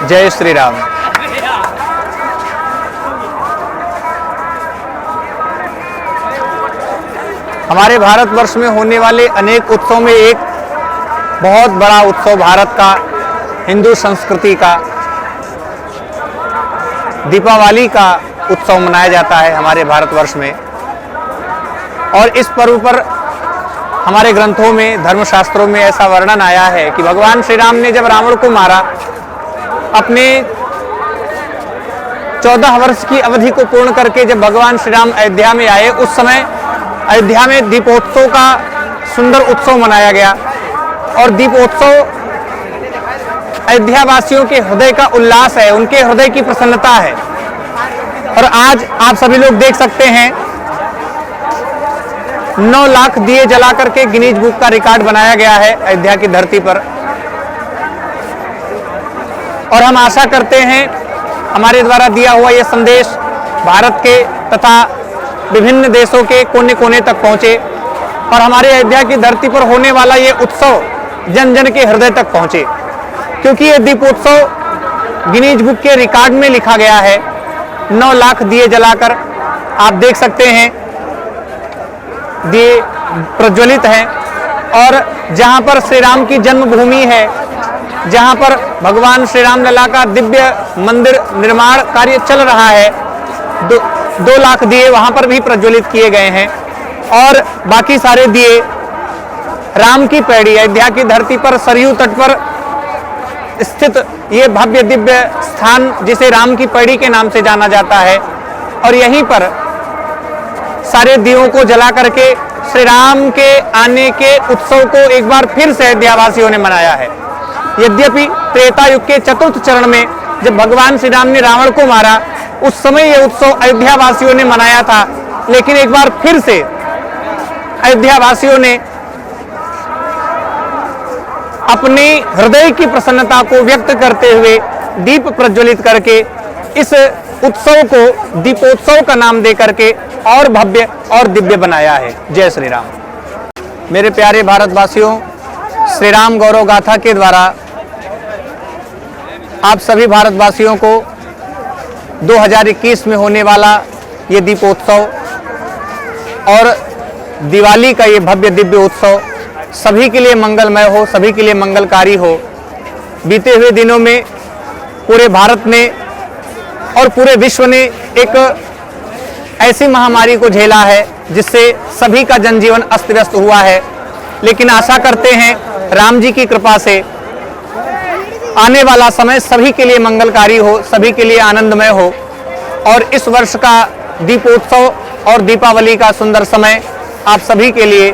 जय श्री राम। हमारे भारतवर्ष में होने वाले अनेक उत्सवों में एक बहुत बड़ा उत्सव भारत का, हिंदू संस्कृति का, दीपावली का उत्सव मनाया जाता है हमारे भारतवर्ष में। और इस पर्व पर हमारे ग्रंथों में, धर्मशास्त्रों में ऐसा वर्णन आया है कि भगवान श्री राम ने जब रावण को मारा, अपने 14 वर्ष की अवधि को पूर्ण करके जब भगवान श्री राम अयोध्या में आए, उस समय अयोध्या में दीपोत्सव का सुंदर उत्सव मनाया गया। और दीपोत्सव अयोध्या वासियों के हृदय का उल्लास है, उनके हृदय की प्रसन्नता है। और आज आप सभी लोग देख सकते हैं 9 लाख दिए जला करके गिनीज बुक का रिकॉर्ड बनाया गया है अयोध्या की धरती पर। और हम आशा करते हैं हमारे द्वारा दिया हुआ ये संदेश भारत के तथा विभिन्न देशों के कोने कोने तक पहुंचे और हमारे अयोध्या की धरती पर होने वाला ये उत्सव जन जन के हृदय तक पहुंचे, क्योंकि ये दीपोत्सव गिनीज बुक के रिकॉर्ड में लिखा गया है। 9 लाख दिए जलाकर आप देख सकते हैं, दिए प्रज्वलित हैं। और जहां पर श्री राम की जन्मभूमि है, जहां पर भगवान श्री राम लला का दिव्य मंदिर निर्माण कार्य चल रहा है, 2 लाख दिए वहां पर भी प्रज्वलित किए गए हैं। और बाकी सारे दिए राम की पैड़ी, अयोध्या की धरती पर सरयू तट पर स्थित ये भव्य दिव्य स्थान जिसे राम की पैड़ी के नाम से जाना जाता है, और यहीं पर सारे दियों को जला करके श्री राम के आने के उत्सव को एक बार फिर से अयोध्या वासियों ने मनाया है। यद्यपि त्रेता युग के चतुर्थ चरण में जब भगवान श्री राम ने रावण को मारा, उस समय यह उत्सव अयोध्या वासियों ने मनाया था, लेकिन एक बार फिर से अयोध्या वासियों ने अपने हृदय की प्रसन्नता को व्यक्त करते हुए दीप प्रज्वलित करके इस उत्सव को दीपोत्सव का नाम दे करके और भव्य और दिव्य बनाया है। जय श्री राम। मेरे प्यारे भारतवासियों, श्री राम गौरव गाथा के द्वारा आप सभी भारतवासियों को 2021 में होने वाला ये दीपोत्सव और दिवाली का ये भव्य दिव्य उत्सव सभी के लिए मंगलमय हो, सभी के लिए मंगलकारी हो। बीते हुए दिनों में पूरे भारत ने और पूरे विश्व ने एक ऐसी महामारी को झेला है जिससे सभी का जनजीवन अस्त व्यस्त हुआ है, लेकिन आशा करते हैं राम जी की कृपा से आने वाला समय सभी के लिए मंगलकारी हो, सभी के लिए आनंदमय हो। और इस वर्ष का दीपोत्सव और दीपावली का सुंदर समय आप सभी के लिए,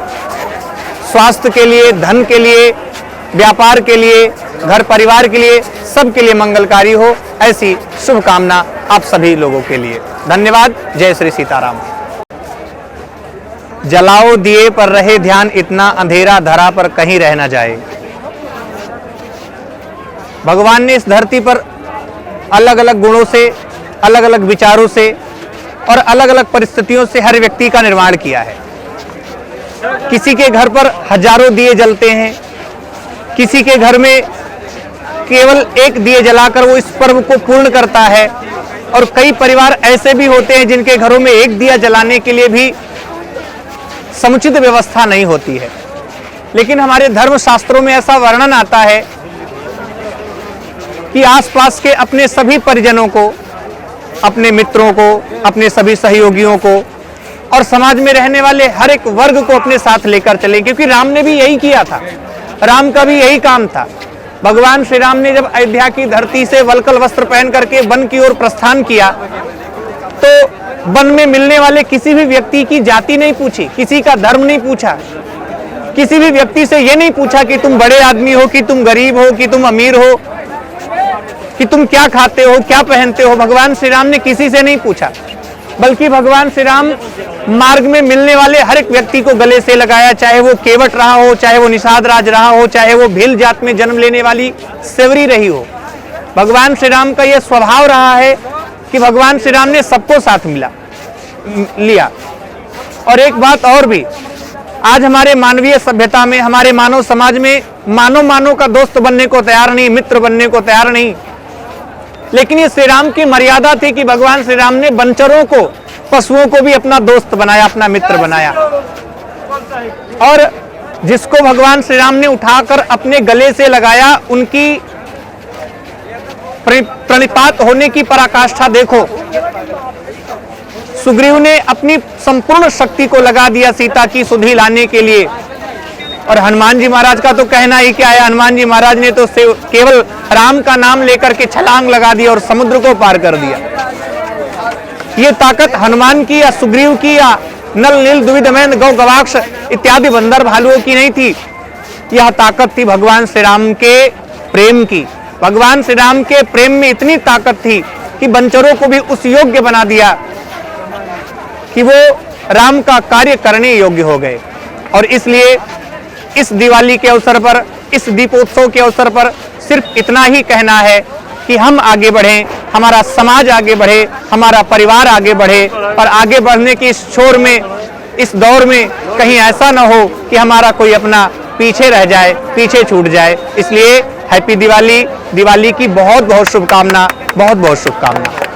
स्वास्थ्य के लिए, धन के लिए, व्यापार के लिए, घर परिवार के लिए, सब के लिए मंगलकारी हो, ऐसी शुभकामना आप सभी लोगों के लिए। धन्यवाद। जय श्री सीताराम। जलाओ दिए पर रहे ध्यान, इतना अंधेरा धरा पर कहीं रह न जाए। भगवान ने इस धरती पर अलग अलग गुणों से, अलग अलग विचारों से और अलग अलग परिस्थितियों से हर व्यक्ति का निर्माण किया है। किसी के घर पर हजारों दिए जलते हैं, किसी के घर में केवल एक दिए जलाकर वो इस पर्व को पूर्ण करता है, और कई परिवार ऐसे भी होते हैं जिनके घरों में एक दिया जलाने के लिए भी समुचित व्यवस्था नहीं होती है। लेकिन हमारे धर्म शास्त्रों में ऐसा वर्णन आता है कि आसपास के अपने सभी परिजनों को, अपने मित्रों को, अपने सभी सहयोगियों को और समाज में रहने वाले हर एक वर्ग को अपने साथ लेकर चले, क्योंकि राम ने भी यही किया था। राम का भी यही काम था। भगवान श्री राम ने जब अयोध्या की धरती से वल्कल वस्त्र पहन करके वन की ओर प्रस्थान किया, तो वन में मिलने वाले किसी भी व्यक्ति की जाति नहीं पूछी, किसी का धर्म नहीं पूछा, किसी भी व्यक्ति से ये नहीं पूछा कि तुम बड़े आदमी हो, कि तुम गरीब हो, कि तुम अमीर हो, कि तुम क्या खाते हो, क्या पहनते हो। भगवान श्री राम ने किसी से नहीं पूछा, बल्कि भगवान श्री राम मार्ग में मिलने वाले हर एक व्यक्ति को गले से लगाया, चाहे वो केवट रहा हो, चाहे वो निषाद राज रहा हो, चाहे वो भील जात में जन्म लेने वाली सेवरी रही हो। भगवान श्री राम का यह स्वभाव रहा है कि भगवान श्री राम ने सबको साथ लिया। और एक बात और भी, आज हमारे मानवीय सभ्यता में, हमारे मानव समाज में मानव का दोस्त बनने को तैयार नहीं, मित्र बनने को तैयार नहीं। लेकिन ये श्री राम की मर्यादा थी कि भगवान श्री राम ने वनचरों को, पशुओं को भी अपना दोस्त बनाया, अपना मित्र बनाया। और जिसको भगवान श्री राम ने उठाकर अपने गले से लगाया, उनकी प्रणिपात होने की पराकाष्ठा देखो। सुग्रीव ने अपनी संपूर्ण शक्ति को लगा दिया सीता की सुधि लाने के लिए। और हनुमान जी महाराज का तो कहना ही क्या है, हनुमान जी महाराज ने तो केवल राम का नाम लेकर के छलांग लगा दिया और समुद्र को पार कर दिया। ये ताकत हनुमान की या सुग्रीव की या नल नील द्विविध दमयंत गौ गवाक्ष इत्यादि बंदर भालुओं की नहीं थी। यह ताकत थी भगवान श्री राम के प्रेम की। भगवान श्री राम के प्रेम में इतनी ताकत थी कि वनचरों को भी उस योग्य बना दिया कि वो राम का कार्य करने योग्य हो गए। और इसलिए इस दिवाली के अवसर पर, इस दीपोत्सव के अवसर पर सिर्फ इतना ही कहना है कि हम आगे बढ़ें, हमारा समाज आगे बढ़े, हमारा परिवार आगे बढ़े, और आगे बढ़ने की इस छोर में, इस दौर में कहीं ऐसा ना हो कि हमारा कोई अपना पीछे रह जाए, पीछे छूट जाए। इसलिए हैप्पी दिवाली, दिवाली की बहुत बहुत शुभकामना, बहुत बहुत शुभकामना।